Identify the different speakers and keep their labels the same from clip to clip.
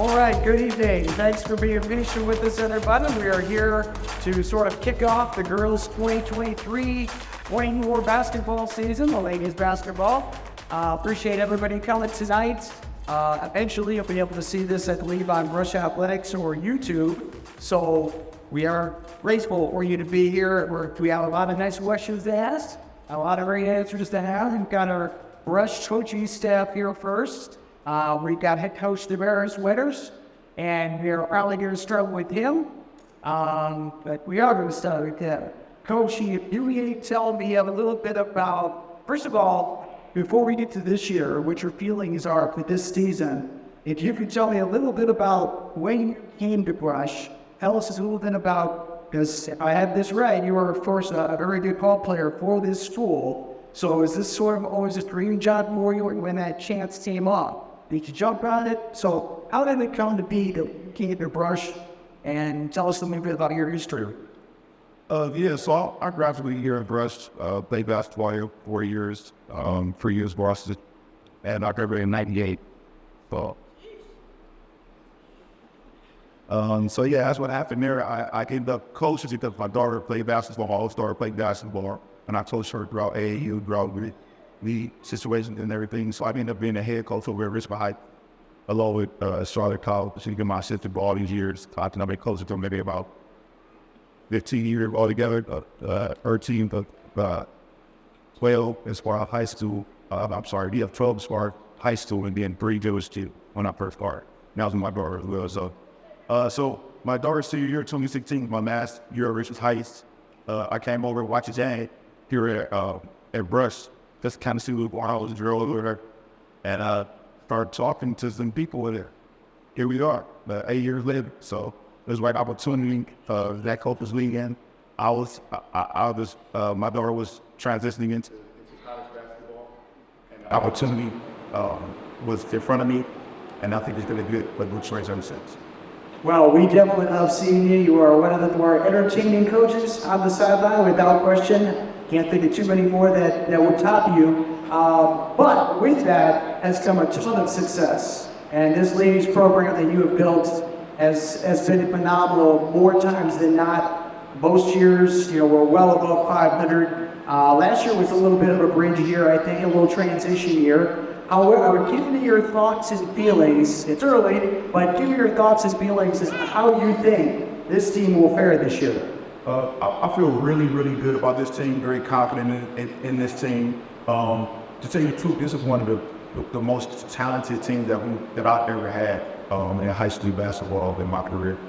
Speaker 1: All right, good evening. Thanks for being patient with us, everybody. We are here to sort of kick off the girls' 2023-24 basketball season, the ladies' basketball. Appreciate everybody coming tonight. Eventually, you'll be able to see this, I believe, on Rush Athletics or YouTube. So we are grateful for you to be here. We have a lot of nice questions to ask, a lot of great answers to have. We've got our Rush coaching staff here first. We've got head coach Damaris Winters, and we're probably going to start with him. But we are going to start with him. Coach, you tell me a little bit about, first of all, before we get to this year, what your feelings are for this season. If you could tell me a little bit about when you came to Rush, tell us a little bit about, because if I have this right, you are, of course, a very good ball player for this school. So is this sort of always a dream job for you when that chance came up? Did you jump on it? So how did it come to be that you came to Rush? And tell us a little bit about your history.
Speaker 2: So I graduated here at Rush, played basketball here 4 years, 3 years Boston, and I graduated in 98. So that's what happened there. I ended up coaching because my daughter played basketball, my oldest daughter played basketball, and I coached her throughout AAU, throughout the situations and everything. So I ended up being a head coach over at Richmond High, along with Charlotte College. She became my assistant for all these years. I think I've been coaching for maybe about 15 years altogether. Her team, 12 as far as high school. We have 12 as far as high school, and then 3 village too when I first started. That was my daughter as well. So my daughter's senior year, 2016, my last year at Richmond Heights. I came over to watch his dad here at Rush, just kind of see what I was drill over there, and started talking to some people with her. Here we are, 8 years later. So it was the right opportunity. That coach was leaving. My daughter was transitioning into college basketball, and the opportunity was in front of me, and I think it's going to be a good choice ever since.
Speaker 1: Well, we definitely love seeing you. You are one of the more entertaining coaches on the sideline, without question. Can't think of too many more that would top you. But with that has come a ton of success. And this ladies program that you have built has been phenomenal more times than not. Most years, we're well above 500. Last year was a little bit of a bridge year, I think, a little transition year. However, give me your thoughts and feelings. It's early, but give me your thoughts and feelings as to how you think this team will fare this year.
Speaker 2: I feel really, really good about this team, very confident in this team. To tell you the truth, this is one of the most talented teams that I've ever had in high school basketball in my career.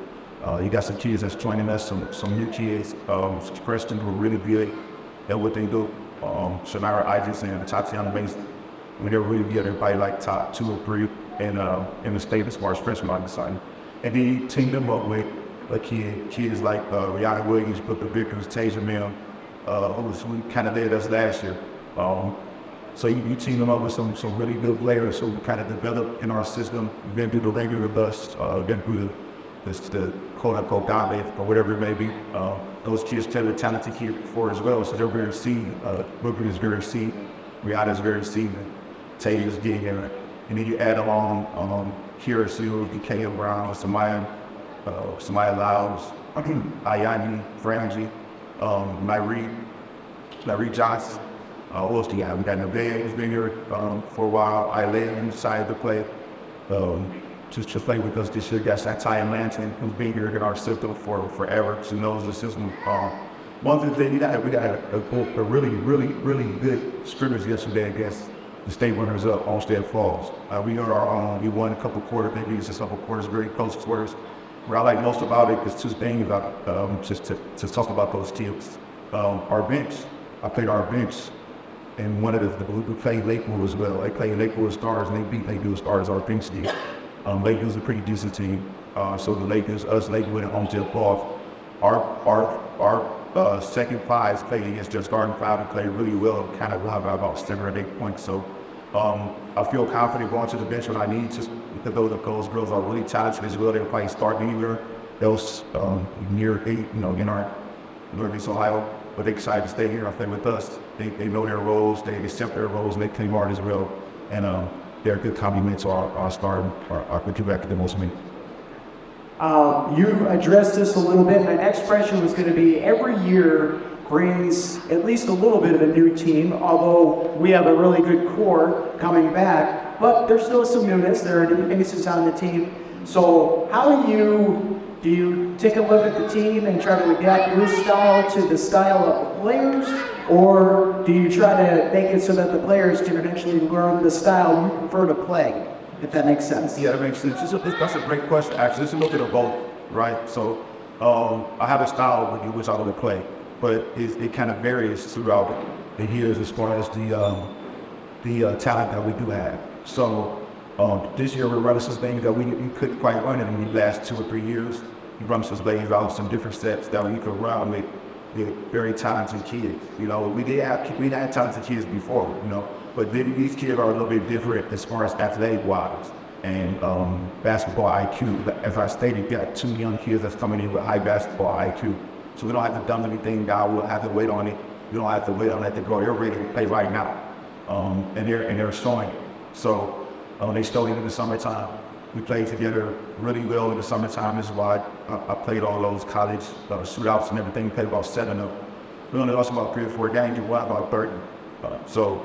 Speaker 2: You got some kids that's joining us, some new kids, freshmen who are really good at what they do. Shemira Isaacson and Tatiana Mason. They're really good. Everybody like top 2 or 3 in the state as far as freshmen are concerned. And then you team them up with kids like Rihanna Williams, Booker Vickers, Tasia Mill, who kind of led us last year. So you team them up with some really good players who kind of develop in our system. We've been through the regular bus, been through the quote-unquote dominant or whatever it may be. Those kids tell the talented here before as well, so they're very seasoned. Booker is very seasoned. Rihanna is very seasoned. Tasia's getting there. And then you add along Kira Sue, Kaya Brown, Samaya Lyles, Ayani, Frangie, Nyree Johnson. Who else do you have? We got Nevaeh, who's been here for a while. Eileen decided to play to play with us this year. Got Satya Lanton, who's been here in our system for forever. She knows the system. One thing we got a really, really, really good scrimmage yesterday against the state runners up, Olmsted Falls. We won a couple quarters, maybe just a couple quarters, very close quarters. What I like most about it is 2 things about just to talk about those teams. Our bench, I played our bench, and one of we played Lakewood as well. They played Lakewood Stars, and they beat Lakewood Stars, our bench team. Lakewood's a pretty decent team. So the Lakers, Lakewood and Olmsted Falls, our second 5 played against their starting 5 and played really well, kind of by about 7 or 8 points. So I feel confident going to the bench when I need to, because those girls are really talented as well. They'll probably start anywhere else near 8, in our Northeast Ohio, but they're excited to stay here. I think with us, they know their roles, they accept their roles, and they play hard as well. And they're a good complement to our starting, our quarterback at the most minutes.
Speaker 1: You addressed this a little bit. My next question was going to be every year brings at least a little bit of a new team, although we have a really good core coming back, but there's still some newness. There are new faces on the team. So how do you take a look at the team and try to adapt your style to the style of the players, or do you try to make it so that the players can eventually learn the style you prefer to play, if that makes sense?
Speaker 2: Yeah, that makes sense. That's a great question, actually. It's a little bit of both, right? So I have a style which I want to play, but it kind of varies throughout the years as far as the talent that we do have. So this year we're running some things that we couldn't quite run in the last 2 or 3 years. We run some things out, some different sets that we could run with very talented kids. You know, we had talented kids before, you know, but these kids are a little bit different as far as athletic-wise and basketball IQ. As I stated, we got 2 young kids that's coming in with high basketball IQ. So we don't have to dumb anything down. We don't have to wait on it. We don't have to wait on it to grow. They're ready to play right now, and they're showing it. So they started in the summertime. We played together really well in the summertime. This is why I played all those college shootouts and everything. Played about 7 of them. We only lost about 3 or 4 games. We won about 30. So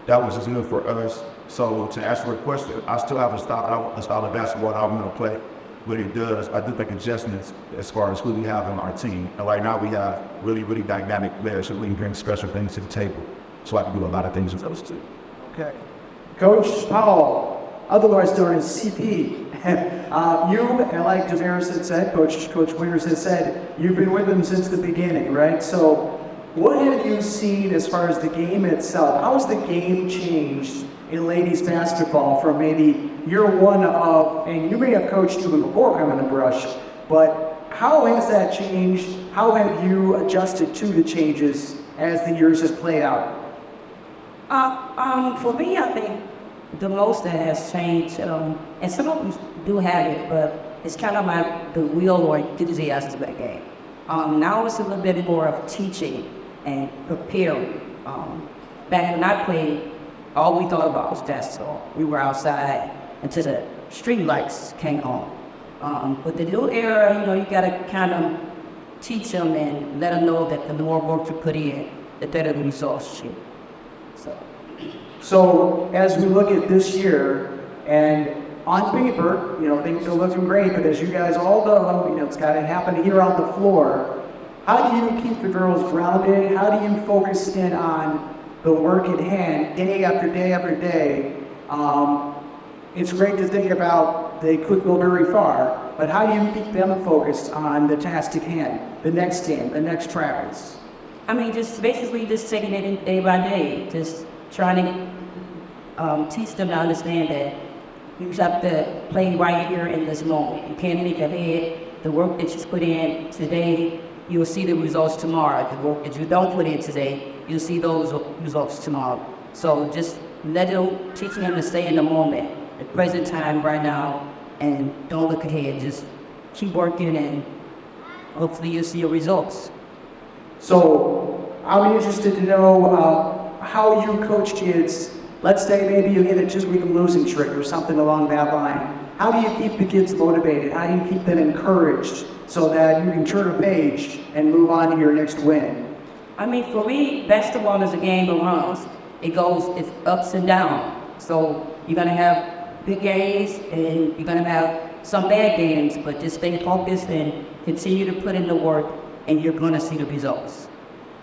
Speaker 2: that was good for us. So to answer your question, I still have a style of basketball that I'm going to play. What it does, I do make adjustments as far as who we have on our team. And right now we have really, really dynamic players, so we can bring special things to the table. So I can do a lot of things with those two.
Speaker 1: Okay. Coach Powell, otherwise known as CP. You, and like Damaris had said, Coach Winters has said, you've been with them since the beginning, right? So what have you seen as far as the game itself? How has the game changed in ladies basketball from maybe year one of, and you may have coached even before coming to Brush, but how has that changed? How have you adjusted to the changes as the years has played out?
Speaker 3: For me, I think the most that has changed, and some of them do have it, but it's kind of like the will or enthusiasm of that game. Now it's a little bit more of teaching and preparing. Back when I played, all we thought about was basketball. We were outside until the street lights came on. With the new era, you know, you gotta kind of teach them and let them know that the more work you put in, the better the results should.
Speaker 1: So as we look at this year, and on paper, you know, things are looking great, but as you guys all know, you know, it's got to happen here on the floor. How do you keep the girls grounded? How do you focus in on the work at hand, day after day after day? It's great to think about they could go very far, but how do you keep them focused on the task at hand, the next game, the next practice?
Speaker 3: I mean, just basically just taking it day by day, just trying to teach them to understand that you have to play right here in this moment. You can't make ahead. The work that you put in today, you will see the results tomorrow. The work that you don't put in today, you'll see those results tomorrow. So just teaching them to stay in the moment, the present time right now, and don't look ahead. Just keep working, and hopefully you'll see your results.
Speaker 1: So I'm interested to know how you coach kids. Let's say maybe you hit a just-week losing streak or something along that line. How do you keep the kids motivated? How do you keep them encouraged so that you can turn a page and move on to your next win?
Speaker 3: I mean, for me, basketball is a game of runs. It's ups and downs. So you're gonna have big games and you're gonna have some bad games, but just stay focused and continue to put in the work, and you're gonna see the results.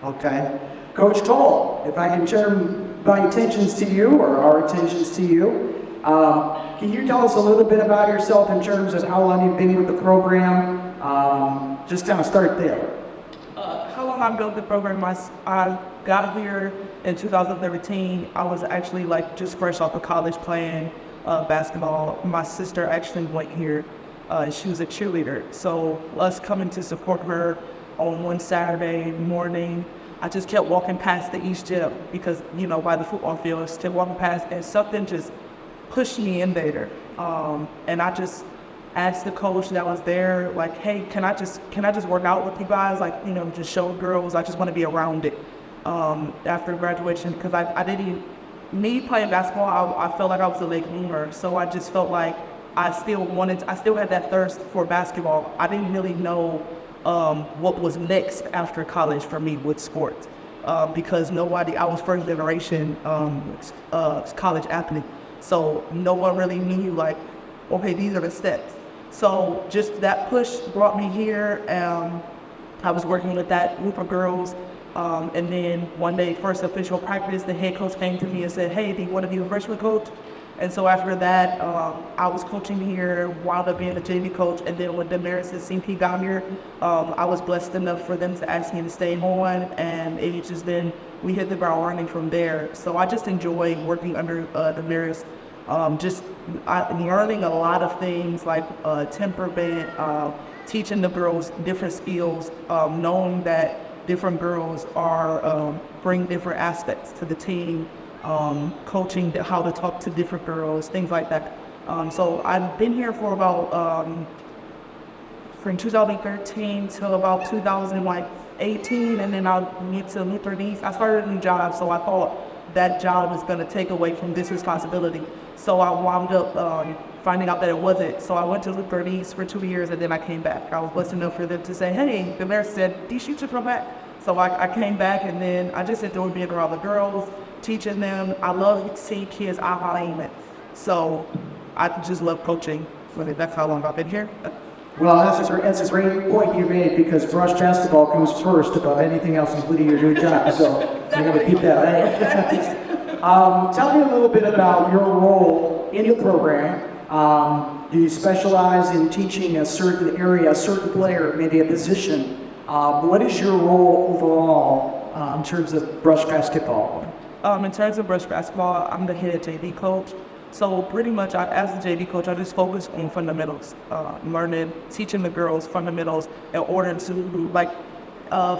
Speaker 1: Okay. Coach Toll, if I can turn my attentions to you, or our attentions to you, can you tell us a little bit about yourself in terms of how long you've been with the program? Just kind of start there.
Speaker 4: How long I've been with the program? I got here in 2013. I was actually just fresh off of college playing basketball. My sister actually went here. She was a cheerleader. So us coming to support her on one Saturday morning, I just kept walking past the East Gym because, you know, by the football field, I kept walking past, and something just pushed me in there. And I just asked the coach that was there, like, hey, can I just work out with you guys? Like, you know, just show girls, I just want to be around it after graduation, because I didn't need playing basketball. I felt like I was a late bloomer, so I just felt like I still had that thirst for basketball. I didn't really know what was next after college for me with sports because I was first generation college athlete. So no one really knew like, okay, these are the steps. So just that push brought me here. I was working with that group of girls. And then one day, first official practice, the head coach came to me and said, hey, do you want to be a freshman coach? And so after that, I was coaching here, wound up being a JV coach. And then when Damaris and CP got here, I was blessed enough for them to ask me to stay on. And it just then, we hit the ground running from there. So I just enjoy working under Damaris. I'm learning a lot of things like temperament, teaching the girls different skills, knowing that different girls bring different aspects to the team, coaching how to talk to different girls, things like that. So I've been here for about, from 2013 till about 2018, and then I went to Lutheran East. I started a new job, so I thought that job was going to take away from this responsibility. So I wound up finding out that it wasn't. So I went to Lutheran East for 2 years, and then I came back. I was blessed enough for them to say, hey, the mayor said, these you should come back. So I came back, and then I just enjoyed being around the girls, teaching them. I love seeing kids aha aiming. So I just love coaching. So that's how long I've been here.
Speaker 1: Well, that's a great point you made, because brush basketball comes first above anything else, including your new job. So you're going to keep that right. Tell me a little bit about your role in the program. Do you specialize in teaching a certain area, a certain player, maybe a position? What is your role overall in terms of brush basketball?
Speaker 4: In terms of brush basketball, I'm the head JV coach. So pretty much, as a JV coach, I just focus on fundamentals, teaching the girls fundamentals in order to,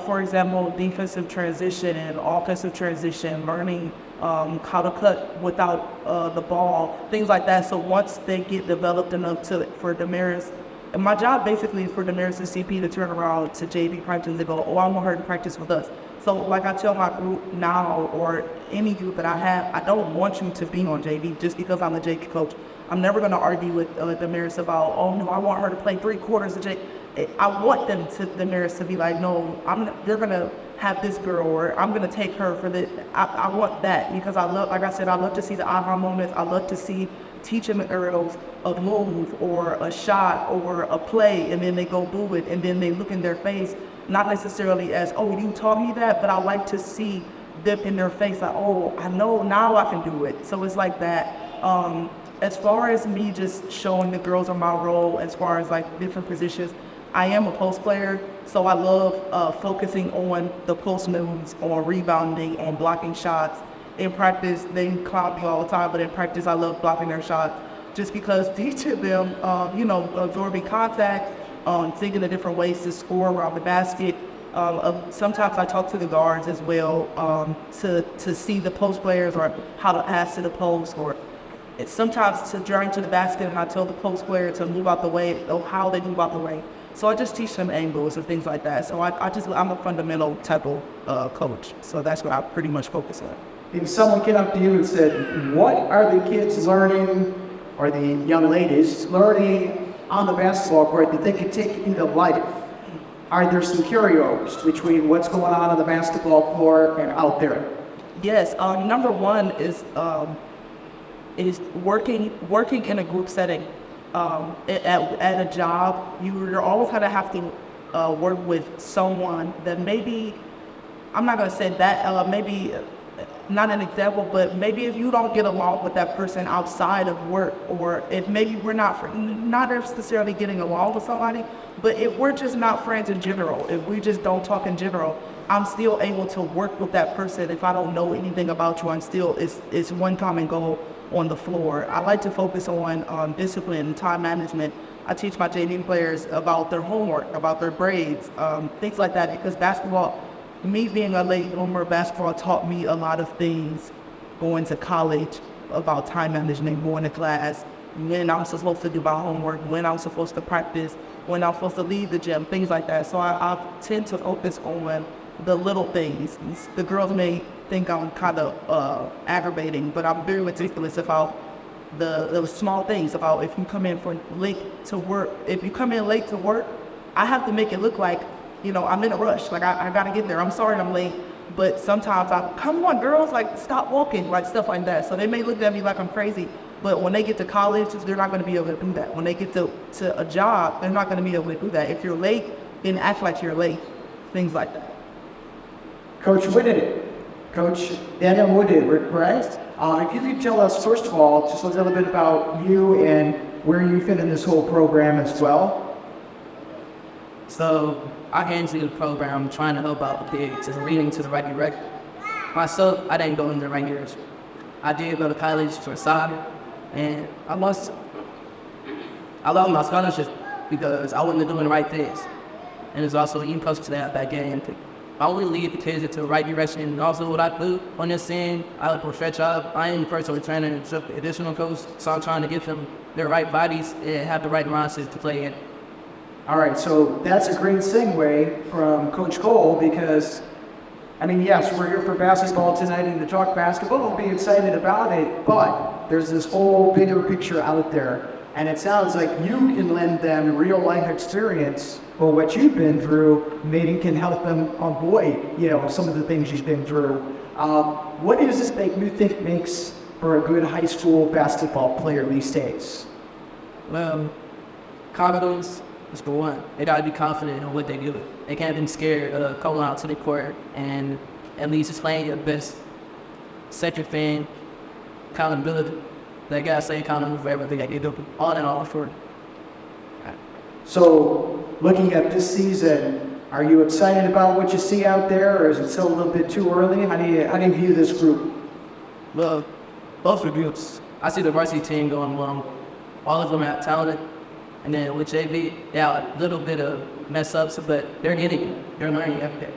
Speaker 4: for example, defensive transition and offensive transition, learning how to cut without the ball, things like that. So once they get developed enough for Damaris, and my job basically is for Damaris and CP to turn around to JV practice and go, oh, I want her to practice with us. So like I tell my group now, or any group that I have, I don't want you to be on JV just because I'm the JV coach. I'm never going to argue with Damaris about, oh no, I want her to play 3 quarters of JV. I want Damaris to be like, no, they're going to have this girl, or I'm going to take her for this. I want that, because I love to see the aha moments. I love to see teaching the girls a move or a shot or a play, and then they go do it, and then they look in their face, not necessarily as, oh, you taught me that, but I like to see them in their face, like, oh, I know now I can do it. So it's like that. As far as me just showing the girls on my role, as far as like different positions, I am a post player, so I love focusing on the post moves, on rebounding, on blocking shots. In practice, they clown me all the time, but in practice, I love blocking their shots, just because teaching them, absorbing contact, thinking of different ways to score around the basket. Sometimes I talk to the guards as well to see the post players, or how to pass to the post, or it's sometimes to drive to the basket, and I tell the post player to move out the way, or how they move out the way. So I just teach them angles and things like that. So I'm a fundamental type of coach. So that's what I pretty much focus on.
Speaker 1: If someone came up to you and said, what are the kids learning, or the young ladies learning on the basketball court that they can take into life? Are there some carryovers between what's going on the basketball court and out there?
Speaker 4: Yes, number one is working in a group setting. At a job, you're always gonna have to work with someone that maybe, I'm not gonna say that, maybe not an example, but maybe if you don't get along with that person outside of work, or if maybe we're not necessarily getting along with somebody, but if we're just not friends in general, if we just don't talk in general, I'm still able to work with that person. If I don't know anything about you, it's one common goal on the floor. I like to focus on discipline, time management. I teach my JV players about their homework, about their grades, things like that, because basketball, me being a late bloomer, basketball taught me a lot of things going to college about time management, going to class, when I was supposed to do my homework, when I was supposed to practice, when I was supposed to leave the gym, things like that. So I tend to focus on the little things. The girls may think I'm kind of aggravating, but I'm very meticulous about the small things about if you come in for late to work. If you come in late to work, I have to make it look like, you know, I'm in a rush. Like I gotta get there. I'm sorry I'm late. But sometimes come on, girls, like stop walking, like stuff like that. So they may look at me like I'm crazy. But when they get to college, they're not going to be able to do that. When they get to a job, they're not going to be able to do that. If you're late, then act like you're late. Things like that.
Speaker 1: Coach Whitted, Coach Daniel Whitted, right? If you could tell us, first of all, just a little bit about you and where you fit in this whole program as well.
Speaker 3: So I came into the program trying to help out the kids and leading to the right direction. Myself, I didn't go in the right direction. I did go to college for soccer, and I lost my scholarship because I wasn't doing the right things. And there's also an impulse to that back in. I only lead the kids into the right direction, and also what I do on this end, I look for a fair job. I am the personal trainer and additional coach, so I'm trying to give them their right bodies and have the right mindset to play in.
Speaker 1: All right, so that's a great segue from Coach Cole because, I mean, yes, we're here for basketball tonight and to talk basketball, we'll be excited about it, but there's this whole bigger picture out there, and it sounds like you can lend them real life experience for what you've been through, maybe can help them avoid, you know, some of the things you've been through. What does this make you think makes for a good high school basketball player these days?
Speaker 3: Well, confidence is for one. They gotta be confident in what they do. They can't be scared of going out to the court and at least displaying your best. Second thing, accountability. They gotta stay accountable for everything that they do, on and off court.
Speaker 1: So, looking at this season, are you excited about what you see out there, or is it still a little bit too early? How do you view this group?
Speaker 3: Well, both the groups. I see the varsity team going along. All of them are talented. And then with JV, they have a little bit of mess ups, but they're getting it. They're learning every day.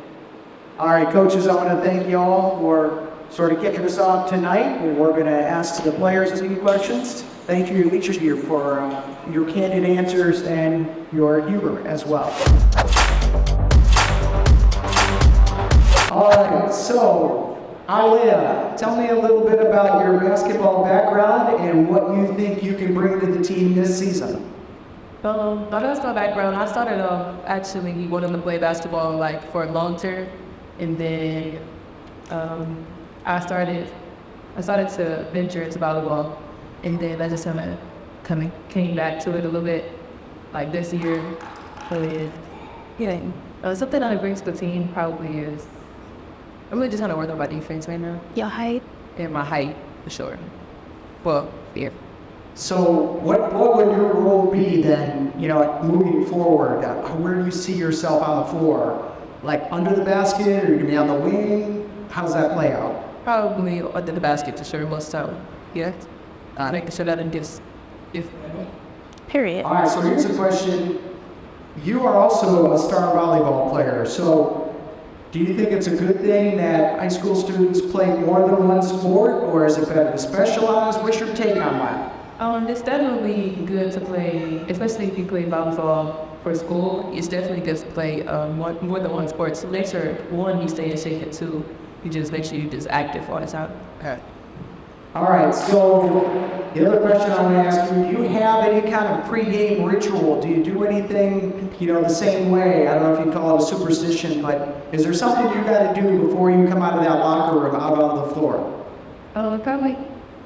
Speaker 1: All right, coaches, I want to thank you all for sort of kicking us off tonight. We're going to ask the players a few questions. Thank you, teachers, here for your candid answers and your humor as well. All right, so Alia, tell me a little bit about your basketball background and what you think you can bring to the team this season.
Speaker 5: My basketball background, I started off actually wanting to play basketball like for a long term, and then I started to venture into volleyball, and then I just kind of came back to it a little bit, like this year. But yeah, something that brings to the team probably is I'm really just trying to work on my defense right now.
Speaker 6: Your height?
Speaker 5: And my height, for sure. Well, yeah.
Speaker 1: So what would your role be then, you know, moving forward? Where do you see yourself on the floor? Like under the basket, or are you going to be on the wing? How does that play out?
Speaker 5: Probably under the basket for sure, most time. Yeah. Making sure that it gets
Speaker 6: Period.
Speaker 1: All right, so here's a question. You are also a star volleyball player, so do you think it's a good thing that high school students play more than one sport, or is it better to specialize? What's your take on that?
Speaker 5: It's definitely good to play, especially if you play volleyball for school. It's definitely good to play more than one sport. So make sure, one, you stay in shape, and two, you just make sure you're just active all the time.
Speaker 1: Okay. All right, so the other question I want to ask you, do you have any kind of pregame ritual? Do you do anything, you know, the same way? I don't know if you call it a superstition, but is there something you got to do before you come out of that locker room, out on the floor?
Speaker 5: Probably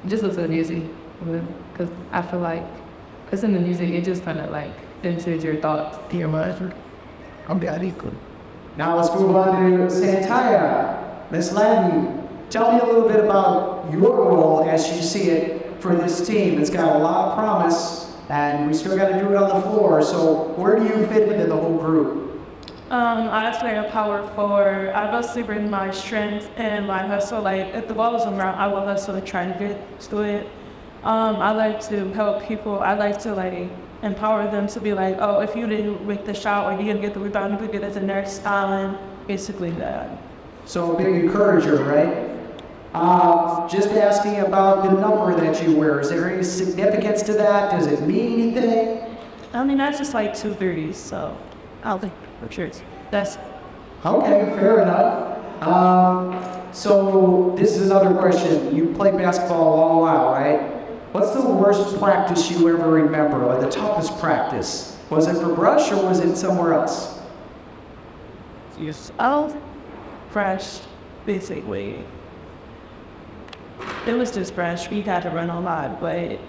Speaker 5: just listen to music, because I feel like listening to music, it just kind of like enters your thoughts in your mind.
Speaker 1: I'm that equal. Now let's move on to Santaya. Miss Ladden, tell me a little bit about your role as you see it for this team. It's got a lot of promise, and we still got to do it on the floor. So where do you fit into the whole group?
Speaker 7: I play a power forward. I mostly bring my strength and my hustle. Like if the ball is around, I will hustle to try to get to it. I like to help people. I like to like empower them to be like, oh, if you didn't make the shot or you didn't get the rebound, you could get it the next time. Basically that.
Speaker 1: So a big encourager, right? Just asking about the number that you wear. Is there any significance to that? Does it mean anything?
Speaker 7: I mean, that's just like 2 30s, so I'll think for sure. That's
Speaker 1: Okay, fair enough. So this is another question. You played basketball a long while, right? What's the worst practice you ever remember, or the toughest practice? Was it for brush or was it somewhere else?
Speaker 7: Oh, fresh, basically. It was just fresh. We had to run a lot, but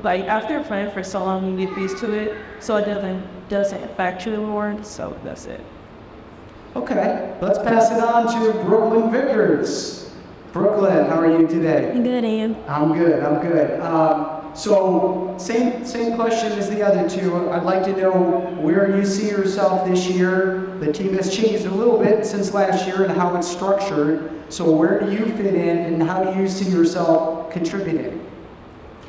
Speaker 7: like after playing for so long, you get used to it, so it doesn't affect you anymore. So that's it.
Speaker 1: Okay, let's pass it on to Brooklyn Vickers. Brooklyn, how are you today?
Speaker 6: Good, and you?
Speaker 1: I'm good, I'm good. So, same question as the other two. I'd like to know where you see yourself this year. The team has changed a little bit since last year and how it's structured. So where do you fit in and how do you see yourself contributing?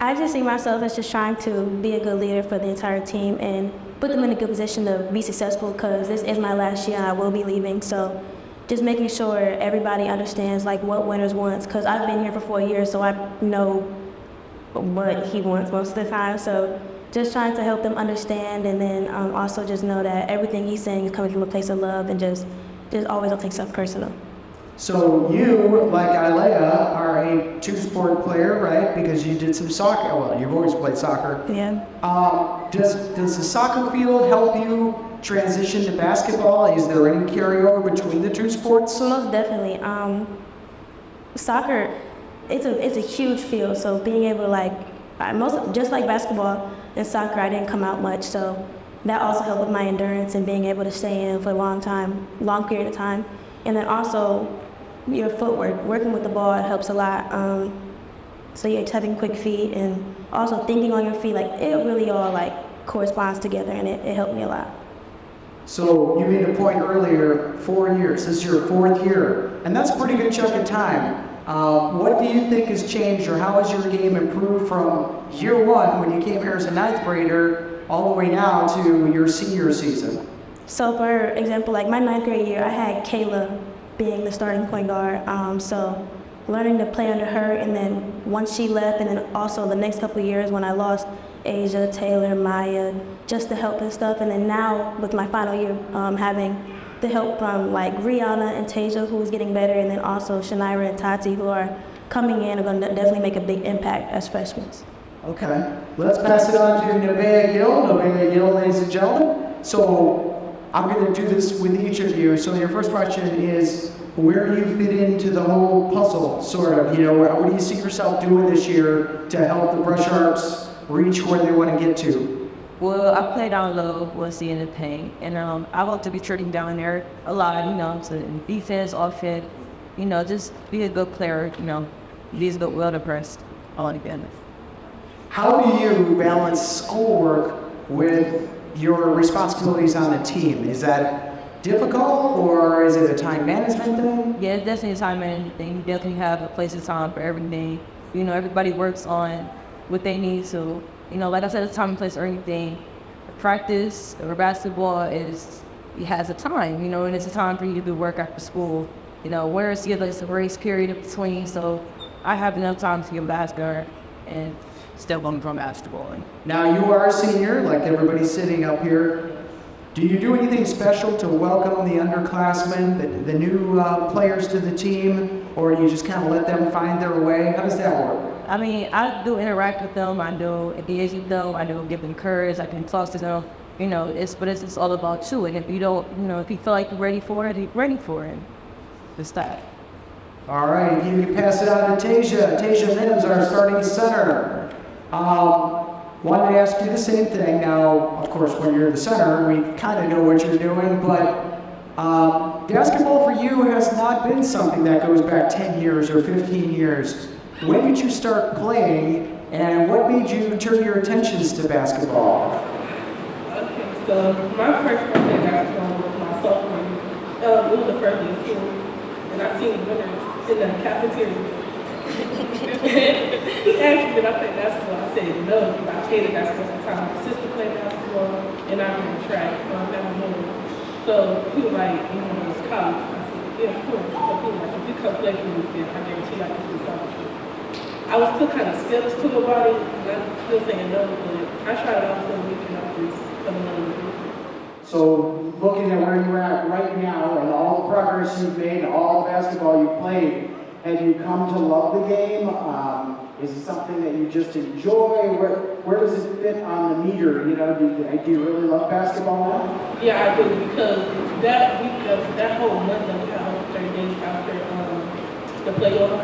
Speaker 6: I just see myself as just trying to be a good leader for the entire team and put them in a good position to be successful because this is my last year and I will be leaving. So just making sure everybody understands like what winners wants because I've been here for 4 years, so I know what he wants most of the time. So just trying to help them understand and then also just know that everything he's saying is coming from a place of love and just always don't take stuff personal.
Speaker 1: So you, like Ilea, are a two-sport player, right? Because you did some soccer. Well, you've always played soccer.
Speaker 6: Yeah.
Speaker 1: Does the soccer field help you transition to basketball? Is there any carryover between the two sports?
Speaker 6: So most definitely. Soccer, it's a huge field. So being able to just like basketball and soccer, I didn't come out much. So that also helped with my endurance and being able to stay in for a long period of time. And then also your footwork, working with the ball helps a lot. So you're having quick feet and also thinking on your feet, like it really all like corresponds together and it helped me a lot.
Speaker 1: So you made a point earlier, 4 years, this is your 4th year, and that's a pretty good chunk of time. What do you think has changed or how has your game improved from year 1 when you came here as a 9th grader all the way now to your senior season?
Speaker 6: So for example, like my 9th grade year, I had Kayla being the starting point guard. So learning to play under her, and then once she left, and then also the next couple of years when I lost Asia, Taylor, Maya, just the help and stuff. And then now with my final year, having the help from like Rihanna and Tasia, who's getting better, and then also Shanaira and Tati, who are coming in and going to definitely make a big impact as freshmen.
Speaker 1: Okay, let's pass it on to Nevaeh Gill. Nevaeh Gill, ladies and gentlemen. So I'm going to do this with each of you. So your first question is, where do you fit into the whole puzzle, sort of? You know, what do you see yourself doing this year to help the Brush Sharps reach where they want to get to?
Speaker 3: Well, I play down low, was in the paint, and I want to be trading down there a lot, you know, so in defense, offense, you know, just be a good player, you know, be a good well pressed all together.
Speaker 1: How do you balance schoolwork with your responsibilities on the team? Is that difficult or is it a time management thing?
Speaker 3: Yeah, it's definitely a time management thing. You definitely have a place and time for everything. You know, everybody works on what they need. So, you know, like I said, it's time and place for everything. Practice or basketball it has a time, you know, and it's a time for you to do work after school. You know, whereas the other is a grace period in between. So I have enough time to get basketball and still going from basketball.
Speaker 1: Now you are a senior, like everybody sitting up here. Do you do anything special to welcome the underclassmen, the new players to the team, or do you just kind of let them find their way? How does that work?
Speaker 3: I mean, I do interact with them. I do engage with them. I do give them courage. I can talk to them. You know, it's all about you. And if you don't, you know, if you feel like you're ready for it, you're ready for it. It's that.
Speaker 1: All right, you can pass it on to Tasia. Tasia Mims, our starting center. Wanted to ask you the same thing. Now, of course, when you're the center, we kind of know what you're doing, but basketball for you has not been something that goes back 10 years or 15 years. When did you start playing, and what made you turn your attentions to basketball?
Speaker 8: Okay, so my first birthday basketball was my sophomore year. It was the first day of school, and I seen the winners in the cafeteria. He asked me did I play basketball. I said no, I hated basketball at the time. My sister played basketball, and I ran track. So he was like, you know, it's college. I said, yeah, of course. So he was like, if you come play for me, then I guarantee I can do scholarship. I was still kind of skeptical about it, and I'm still saying no, but I tried it out for a week, and I just fell in love with it.
Speaker 1: So, looking at where you're at right now and all the progress you've made, all the basketball you've played, have you come to love the game?
Speaker 9: Is it something that you just enjoy? Where does it fit on the meter? You know, do you really love basketball now?
Speaker 8: Yeah, I do, because that week, that whole month that we had over 30 days after the playoff,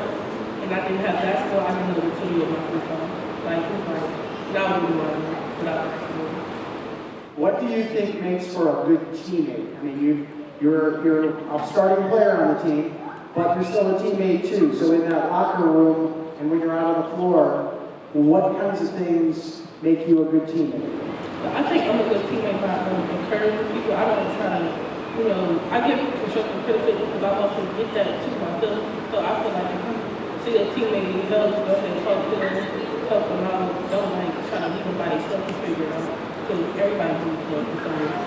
Speaker 8: and I didn't have basketball, I didn't know the team with my free time. Like, it was like, now we run without basketball.
Speaker 9: What do you think makes for a good teammate? I mean, you're a starting player on the team, but you're still a teammate too. So in that locker room, and when you're out on the floor, what kinds of things make you a good teammate?
Speaker 8: I think I'm a good teammate by encouraging people. I don't try to, I give constructive criticism because I also get that to myself. So I feel like if you see a teammate need help, go ahead and talk to them, help them out. Don't like try to leave nobody stuff to figure out. Because everybody needs help for some reason.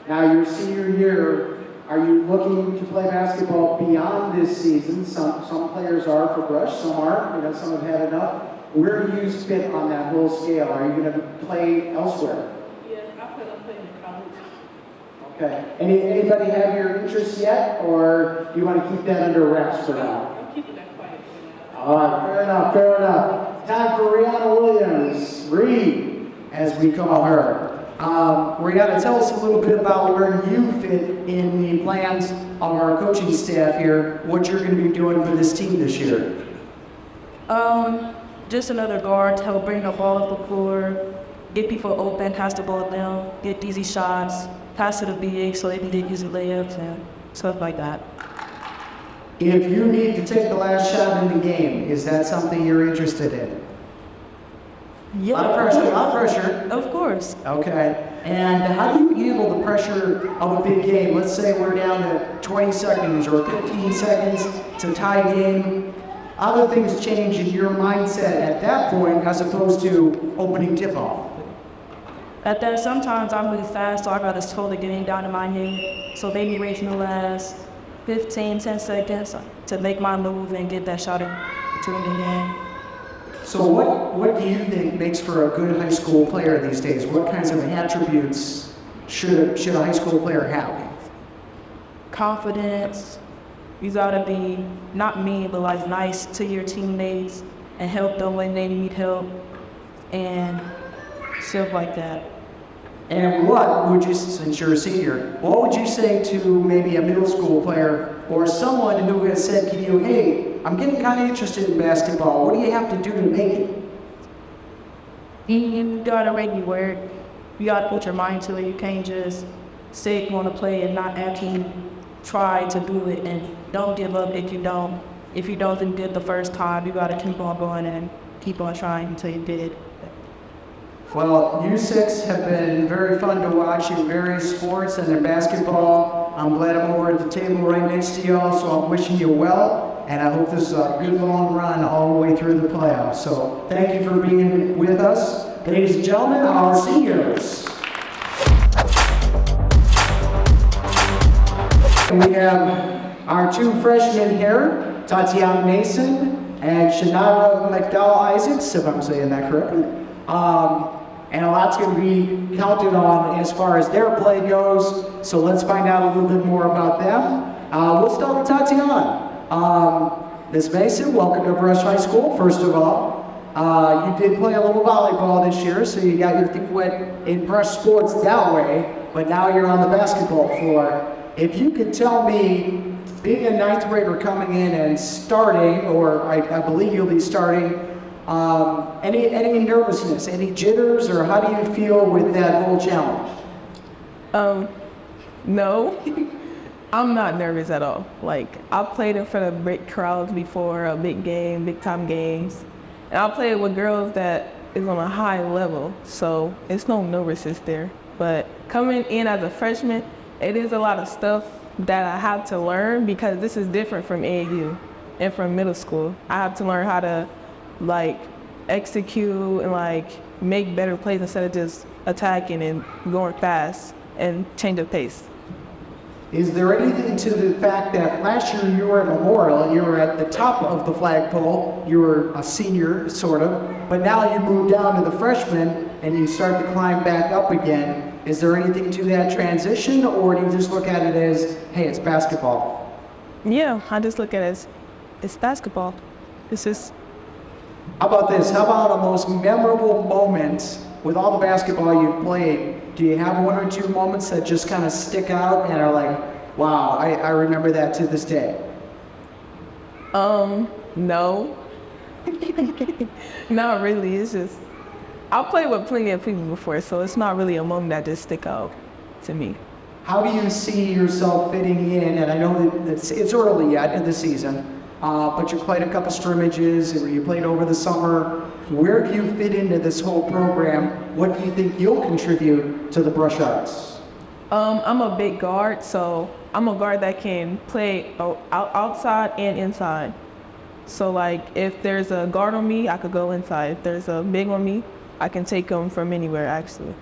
Speaker 9: Now your senior year, are you looking to play basketball beyond this season? Some players are for Brush, some aren't. Some have had enough. Where do you fit on that whole scale? Are you going to play elsewhere?
Speaker 8: Yes, I plan on playing in college.
Speaker 9: Okay. Anybody have your interest yet, or do you want to keep that under wraps for now?
Speaker 8: I'm keeping that quiet for now.
Speaker 9: All right, fair enough. Time for Rihanna Williams, Reed,
Speaker 1: as we call her. Rihanna, tell us a little bit about where you fit in the plans of our coaching staff here, what you're going to be doing for this team this year.
Speaker 7: Just another guard to help bring the ball up the floor, get people open, pass the ball down, get easy shots, pass to the big so they can get easy layups and stuff like that.
Speaker 1: If you need to take the last shot in the game, is that something you're interested in?
Speaker 7: Yeah,
Speaker 1: A lot of pressure.
Speaker 7: Of course.
Speaker 1: Okay. And how do you handle the pressure of a big game? Let's say we're down to 20 seconds or 15 seconds. It's a tie game. Other things change in your mindset at that point as opposed to opening tip-off.
Speaker 7: At that, sometimes I'm really fast, so I gotta slow the game down in my head. So they be waiting the last 10 seconds to make my move and get that shot into the game.
Speaker 1: So what do you think makes for a good high school player these days? What kinds of attributes should a high school player have?
Speaker 7: Confidence. You gotta be not mean, but like nice to your teammates and help them when they need help and stuff like that.
Speaker 1: And what would you, since you're a senior, what would you say to maybe a middle school player or someone who has said to you, hey, I'm getting kind of interested in basketball. What do you have to do to make it?
Speaker 7: You gotta make you work. You gotta put your mind to it. You can't just say you wanna play and not actually try to do it, and don't give up if you don't. If you don't do it the first time, you gotta keep on going and keep on trying until you get it.
Speaker 1: Well, you six have been very fun to watch in various sports and in basketball. I'm glad I'm over at the table right next to you all, so I'm wishing you well, and I hope this is a good long run all the way through the playoffs. So thank you for being with us. Ladies and gentlemen, our seniors. And we have our two freshmen here, Tatiana Nason and Shannara McDowell-Isaacs, if I'm saying that correctly. And a lot's going to be counted on as far as their play goes, so let's find out a little bit more about them. We'll start with Tatiana. Ms. Mason, welcome to Brush High School, first of all. You did play a little volleyball this year, so you got your feet wet in Brush sports that way, but now you're on the basketball floor. If you could tell me, being a ninth grader coming in and starting, or I believe you'll be starting, any nervousness, any jitters, or how do you feel with that whole challenge?
Speaker 10: No, I'm not nervous at all. Like, I've played in front of big crowds before, big time games. And I've played with girls that is on a high level, so it's no nervousness there. But coming in as a freshman, it is a lot of stuff that I have to learn because this is different from AAU and from middle school. I have to learn how to execute and make better plays instead of just attacking and going fast and change the pace.
Speaker 1: Is there anything to the fact that last year you were at Memorial and you were at the top of the flagpole, you were a senior, sort of, but now you moved down to the freshman and you start to climb back up again. Is there anything to that transition, or do you just look at it as, hey, it's basketball?
Speaker 10: Yeah, I just look at it as, it's basketball. It's just
Speaker 1: How about this? How about a most memorable moment with all the basketball you've played? Do you have one or two moments that just kind of stick out and are like, wow, I remember that to this day?
Speaker 10: No. Not really. It's just, I've played with plenty of people before, so it's not really a moment that just stick out to me.
Speaker 1: How do you see yourself fitting in? And I know that it's early yet in the season, but you played a couple scrimmages, and you played over the summer. Where do you fit into this whole program? What do you think you'll contribute to the Brush Sharks?
Speaker 10: I'm a big guard, so I'm a guard that can play outside and inside. So like, if there's a guard on me, I could go inside. If there's a big on me, I can take them from anywhere, actually.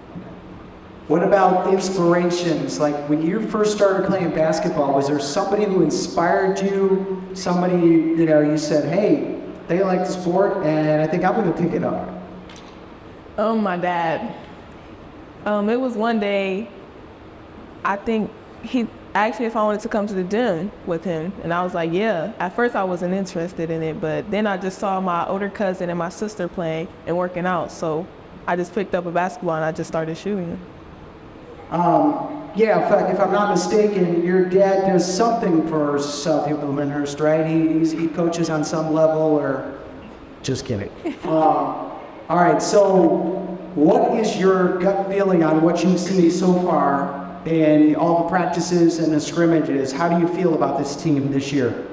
Speaker 1: What about inspirations? Like when you first started playing basketball, was there somebody who inspired you? Somebody, you said, hey, they like the sport and I think I'm gonna pick it up.
Speaker 10: My dad. It was one day, I think he asked me if I wanted to come to the gym with him, and I was like, yeah. At first I wasn't interested in it, but then I just saw my older cousin and my sister playing and working out, so I just picked up a basketball and I just started shooting.
Speaker 1: Yeah, if I'm not mistaken, your dad does something for South Ilmenhurst, right? He coaches on some level, or just kidding. All right, so what is your gut feeling on what you've seen so far in all the practices and the scrimmages? How do you feel about this team this year?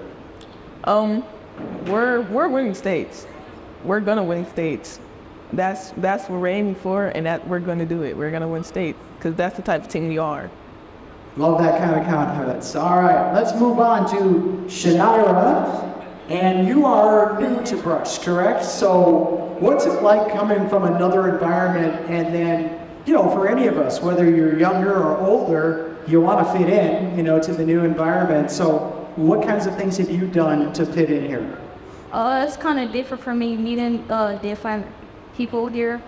Speaker 10: We're winning states. We're gonna win states. That's what we're aiming for, and that we're gonna do it. We're gonna win states, because that's the type of team we are.
Speaker 1: Love that kind of confidence. All right, let's move on to Shanaira. And you are new to Brush, correct? So what's it like coming from another environment, and then, for any of us, whether you're younger or older, you want to fit in, to the new environment. So what kinds of things have you done to fit in here?
Speaker 6: It's kind of different for me, meeting different people here,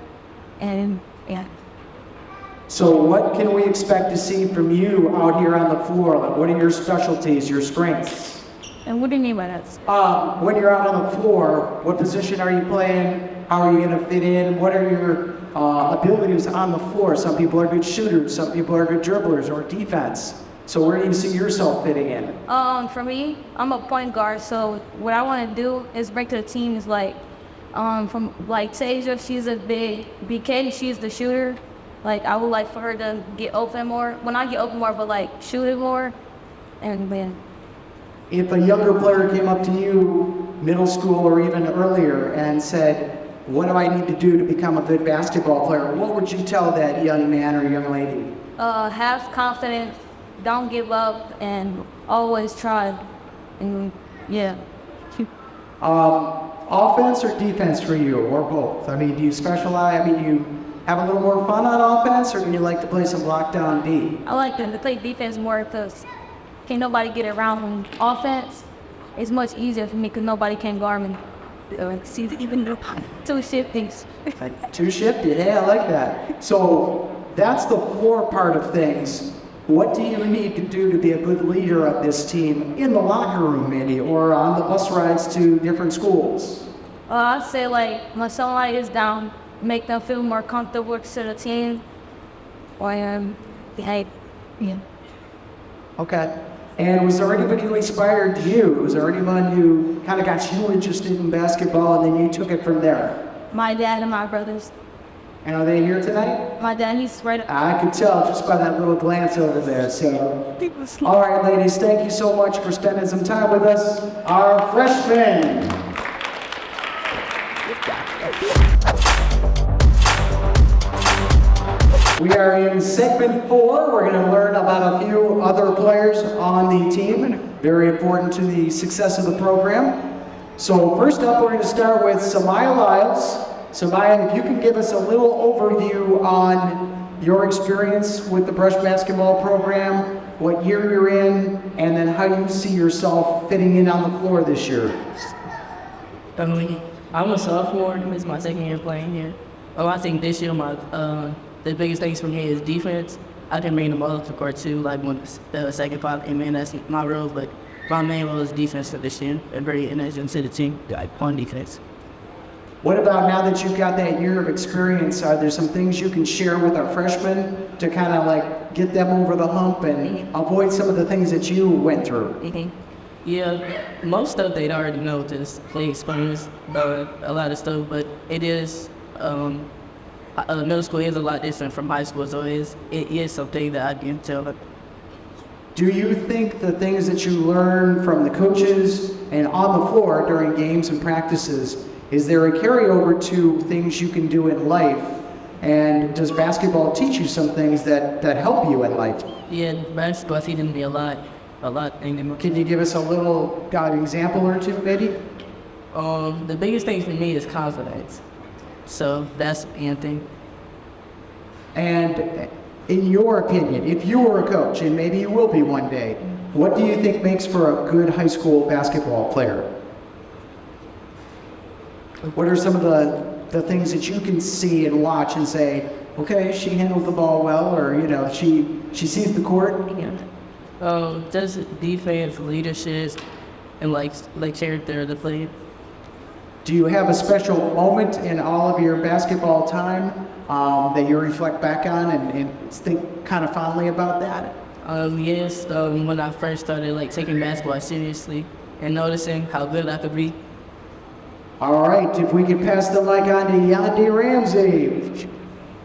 Speaker 6: and yeah.
Speaker 1: So what can we expect to see from you out here on the floor? Like, what are your specialties, your strengths?
Speaker 6: And what do you mean by that?
Speaker 1: When you're out on the floor, what position are you playing? How are you going to fit in? What are your abilities on the floor? Some people are good shooters, some people are good dribblers or defense. So where do you see yourself fitting in?
Speaker 6: For me, I'm a point guard, so what I want to do is bring to the team is like, from like Tasia, she's a big BK, she's the shooter. Like, I would like for her to get open more. Well, not get open more, but like shoot it more, and win.
Speaker 1: If a younger player came up to you, middle school or even earlier, and said, what do I need to do to become a good basketball player? What would you tell that young man or young lady?
Speaker 6: Have confidence, don't give up, and always try. And yeah.
Speaker 1: Offense or defense for you, or both? I mean, do you specialize? I mean, you have a little more fun on offense, or do you like to play some lockdown D?
Speaker 6: I like to play defense more because can't nobody get around on offense. It's much easier for me because nobody can guard me. See, even two shifties.
Speaker 1: Two shifted, hey, I like that. So that's the floor part of things. What do you need to do to be a good leader of this team in the locker room, maybe, or on the bus rides to different schools?
Speaker 6: I'd say like when somebody is down, make them feel more comfortable to the team. Or behave. Yeah.
Speaker 1: Okay. And was there anybody who inspired you? Was there anyone who kind of got you interested in basketball and then you took it from there?
Speaker 6: My dad and my brothers.
Speaker 1: And are they here tonight?
Speaker 6: My dad, he's right up.
Speaker 1: I could tell just by that little glance over there. So, all right, ladies, thank you so much for spending some time with us. Our freshmen. We are in segment 4. We're going to learn about a few other players on the team, very important to the success of the program. So first up, we're going to start with Samaya Lyles. Samaya, if you can give us a little overview on your experience with the Brush basketball program, what year you're in, and then how you see yourself fitting in on the floor this year.
Speaker 3: I'm a sophomore. This is my second year playing here. I think this year the biggest things for me is defense. I can bring the ball to court too, like when the second pop came in, that's my role, but my main role is defense for this year. And very interesting to the team, like on defense.
Speaker 1: What about now that you've got that year of experience? Are there some things you can share with our freshmen to kind of like get them over the hump and avoid some of the things that you went through?
Speaker 3: Yeah, most stuff they already know, just play experience about a lot of stuff, but it is, middle school is a lot different from high school, so it is something that I can tell.
Speaker 1: Do you think the things that you learn from the coaches and on the floor during games and practices, is there a carryover to things you can do in life? And does basketball teach you some things that help you in life?
Speaker 3: Yeah, basketball teaching me a lot.
Speaker 1: Can you give us a little example or two, maybe?
Speaker 3: The biggest thing for me is confidence. So that's the main thing.
Speaker 1: And in your opinion, if you were a coach, and maybe you will be one day, what do you think makes for a good high school basketball player? What are some of the things that you can see and watch and say, okay, she handled the ball well, or she sees the court?
Speaker 3: Just defense, leadership, and like character of the play.
Speaker 1: Do you have a special moment in all of your basketball time that you reflect back on and think kind of fondly about that?
Speaker 3: Yes, when I first started taking basketball seriously and noticing how good I could be.
Speaker 1: All right, if we could pass the mic on to Yandi Ramsey.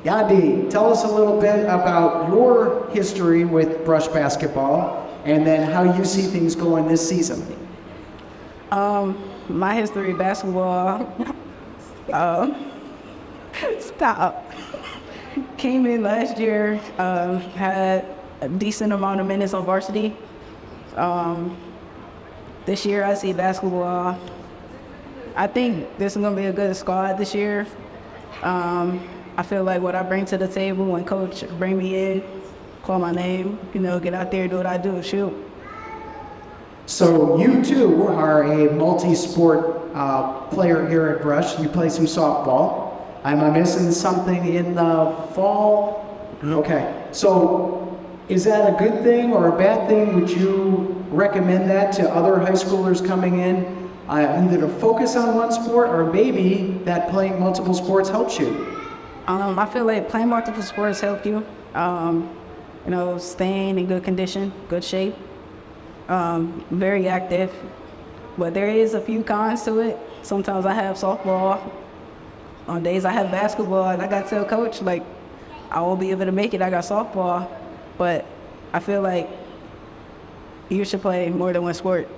Speaker 1: Yandi, tell us a little bit about your history with Brush basketball and then how you see things going this season.
Speaker 11: My history basketball, came in last year, had a decent amount of minutes on varsity. This year I see basketball, I think this is gonna be a good squad this year. I feel like what I bring to the table when coach bring me in, call my name, get out there, do what I do, shoot.
Speaker 1: So you too are a multi-sport player here at Brush. You play some softball. Am I missing something in the fall? Okay. So is that a good thing or a bad thing? Would you recommend that to other high schoolers coming in, either to focus on one sport or maybe that playing multiple sports helps you?
Speaker 11: I feel like playing multiple sports help you. Staying in good condition, good shape. Very active, but there is a few cons to it. Sometimes I have softball. On days I have basketball, and I got to tell coach, I won't be able to make it, I got softball. But I feel like you should play more than one sport.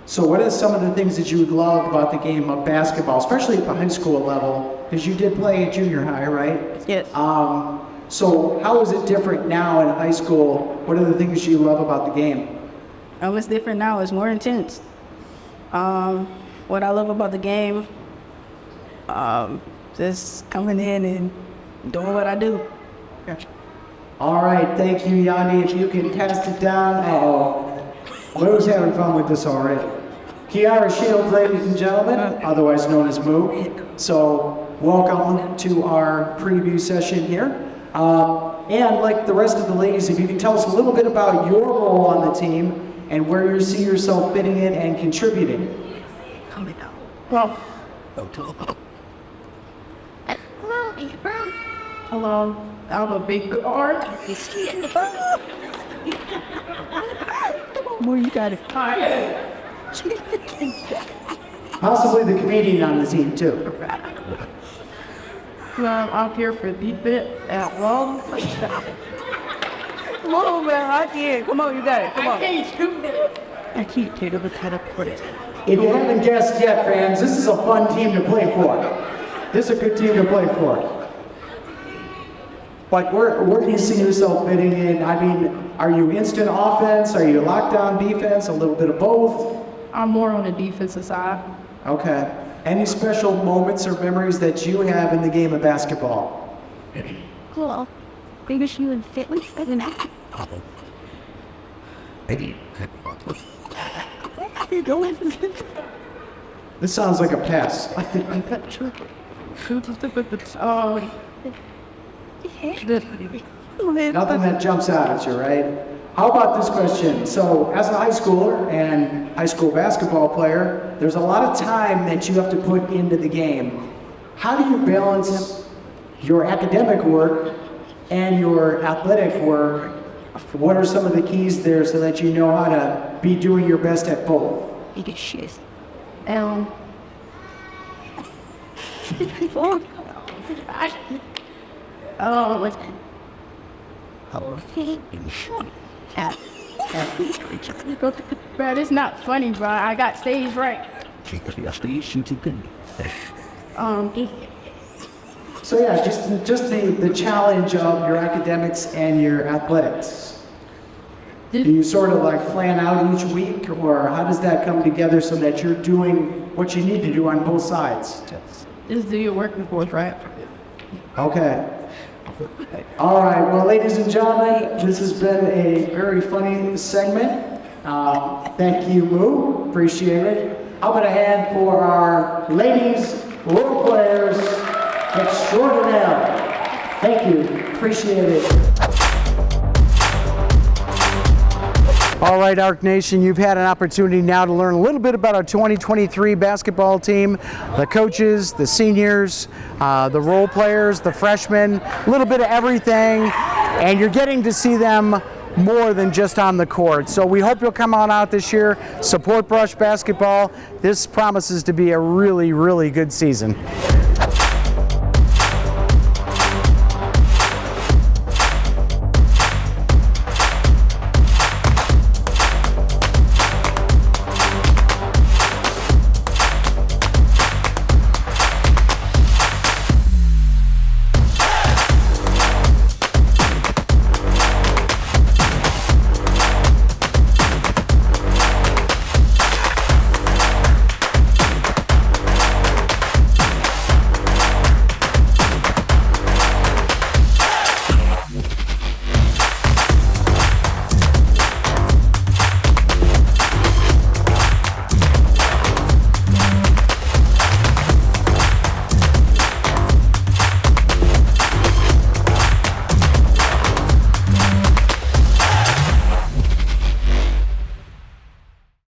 Speaker 1: So what are some of the things that you love about the game of basketball, especially at the high school level? Because you did play at junior high, right?
Speaker 11: Yes.
Speaker 1: So how is it different now in high school? What are the things you love about the game?
Speaker 11: It's different now. It's more intense. What I love about the game, just coming in and doing what I do.
Speaker 1: All right, thank you, Yandi. If you can cast it down. Lou's having fun with this already. Kiara Shields, ladies and gentlemen, otherwise known as Moo. So welcome to our preview session here. And like the rest of the ladies, if you can tell us a little bit about your role on the team and where you see yourself fitting in and contributing.
Speaker 7: Well, hello, I'm a big guard.
Speaker 11: Boy, you got it.
Speaker 1: Possibly the comedian on the team too.
Speaker 7: I'm here for defense as well.
Speaker 11: Come on, man, I can't. Come on, you got it. Come on.
Speaker 7: I can't take it kind of put it.
Speaker 1: If you haven't guessed yet, fans, this is a fun team to play for. This is a good team to play for. But where do you see yourself fitting in? I mean, are you instant offense? Are you lockdown defense? A little bit of both?
Speaker 7: I'm more on the defensive side.
Speaker 1: Okay. Any special moments or memories that you have in the game of basketball?
Speaker 6: Cool. Maybe she would fit with an
Speaker 1: This sounds like a pass. Nothing that jumps out at you, right? How about this question? So, as a high schooler and high school basketball player, there's a lot of time that you have to put into the game. how do you balance your academic work and your athletic work? What are some of the keys there so that you know how to be doing your best at both?
Speaker 7: Bro, it's not funny, bro. I got stage right.
Speaker 1: So yeah, just the challenge of your academics and your athletics. Do you sort of like plan out each week, or how does that come together so that you're doing what you need to do on both sides?
Speaker 7: Just do your work before, right?
Speaker 1: Okay. All right, well, ladies and gentlemen, this has been a very funny segment. Thank you, Moo. Appreciate it. How about a hand for our ladies role players extraordinaire? Thank you. Appreciate it. All right, Arc Nation, you've had an opportunity now to learn a little bit about our 2023 basketball team, the coaches, the seniors, the role players, the freshmen, a little bit of everything, and you're getting to see them more than just on the court. So we hope you'll come on out this year, support Brush basketball. This promises to be a really, really good season.